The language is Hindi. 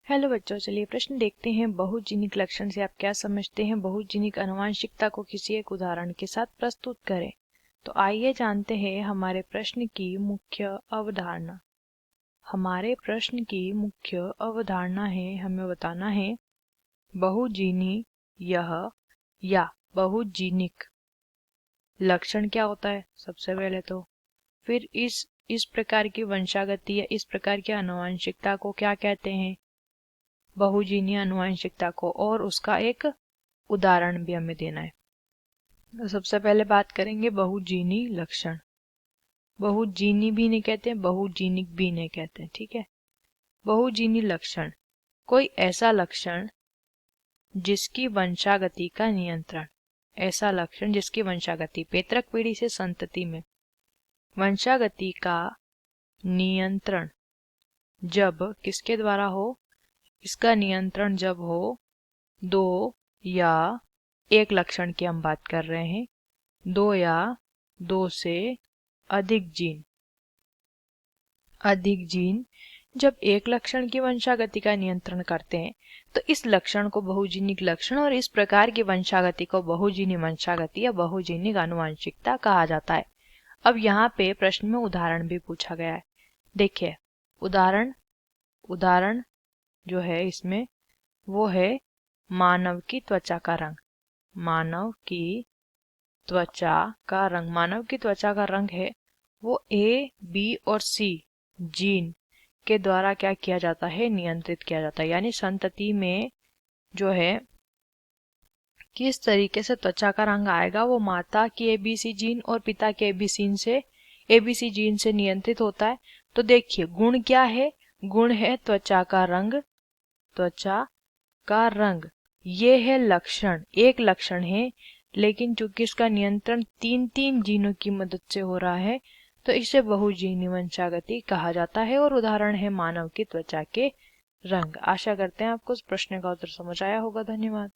हेलो बच्चों, चलिए प्रश्न देखते हैं। बहुजीनिक लक्षण से आप क्या समझते हैं? बहुजीनिक आनुवंशिकता को किसी एक उदाहरण के साथ प्रस्तुत करें। तो आइए जानते हैं हमारे प्रश्न की मुख्य अवधारणा। हमारे प्रश्न की मुख्य अवधारणा है, हमें बताना है बहुजीनी यह या बहुजीनिक लक्षण क्या होता है सबसे पहले तो। फिर इस प्रकार की वंशागति या इस प्रकार की आनुवंशिकता को क्या कहते हैं, बहुजीनी आनुवंशिकता को, और उसका एक उदाहरण भी हमें देना है। तो सबसे पहले बात करेंगे बहुजीनी लक्षण। बहुजीनी भी नहीं कहते हैं, बहुजीनिक भी नहीं कहते हैं, ठीक है। बहुजीनी लक्षण कोई ऐसा लक्षण जिसकी वंशागति का नियंत्रण, ऐसा लक्षण जिसकी वंशागति पैतृक पीढ़ी से संतति में वंशागति का नियंत्रण जब किसके द्वारा हो, इसका नियंत्रण जब हो दो या एक लक्षण की हम बात कर रहे हैं, दो या दो से अधिक जीन जब एक लक्षण की वंशागति का नियंत्रण करते हैं तो इस लक्षण को बहुजीनिक लक्षण और इस प्रकार की वंशागति को बहुजीनी वंशागति या बहुजीनिक आनुवंशिकता कहा जाता है। अब यहाँ पे प्रश्न में उदाहरण भी पूछा गया है। देखिए उदाहरण जो है इसमें वो है मानव की त्वचा का रंग। मानव की त्वचा का रंग है वो ए, बी और सी जीन के द्वारा क्या किया जाता है, नियंत्रित किया जाता है। यानी संतति में जो है किस तरीके से त्वचा का रंग आएगा वो माता की एबीसी जीन और पिता के एबीसी जीन से नियंत्रित होता है। तो देखिए गुण क्या है, गुण है त्वचा का रंग। ये है लक्षण, एक लक्षण है, लेकिन चूंकि इसका नियंत्रण तीन जीनों की मदद से हो रहा है तो इसे बहुजीनी वंशागति कहा जाता है। और उदाहरण है मानव की त्वचा के रंग। आशा करते हैं आपको इस प्रश्न का उत्तर समझ आया होगा। धन्यवाद।